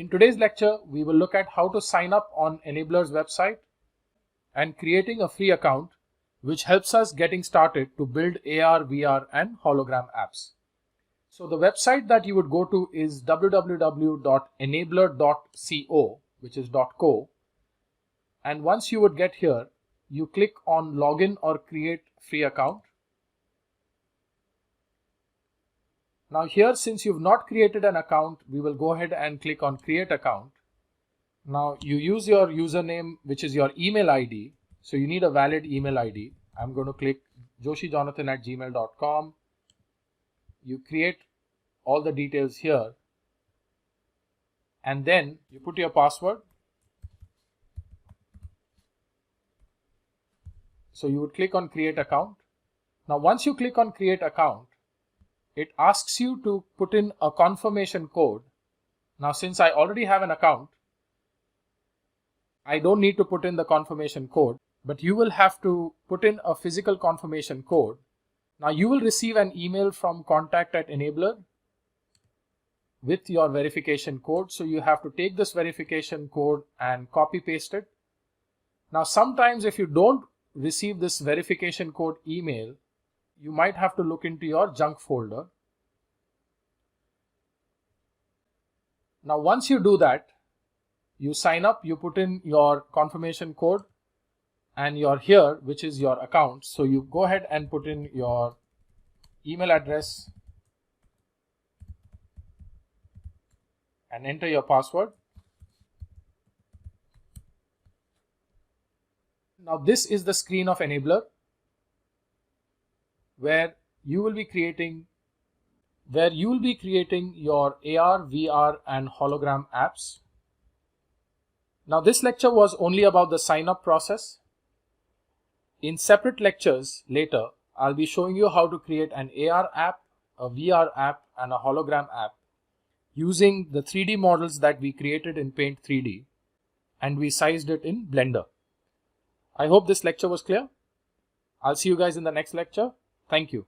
In today's lecture, we will look at how to sign up on EnablAR's website and creating a free account, which helps us getting started to build AR, VR and hologram apps. So the website that you would go to is www.enablar.co, which is .co. And once you would get here, you click on login or create free account. Now here, since you've not created an account, we will go ahead and click on create account. Now you use your username, which is your email ID. So you need a valid email ID. I'm going to click joshijonathan@gmail.com. You create all the details here. And then you put your password. So you would click on create account. Now once you click on create account, it asks you to put in a confirmation code. Now since I already have an account, I don't need to put in the confirmation code, but you will have to put in a physical confirmation code. Now you will receive an email from contact@enablar with your verification code. So you have to take this verification code and copy paste it. Now sometimes if you don't receive this verification code email, you might have to look into your junk folder. Now once you do that, you sign up, you put in your confirmation code and you're here, which is your account. So you go ahead and put in your email address and enter your password. Now this is the screen of EnablAR, where you will be creating your AR, VR and hologram apps. Now this lecture was only about the sign up process. In separate lectures later, I'll be showing you how to create an AR app, a VR app and a hologram app using the 3D models that we created in Paint 3D and we sized it in Blender. I hope this lecture was clear. I'll see you guys in the next lecture. Thank you.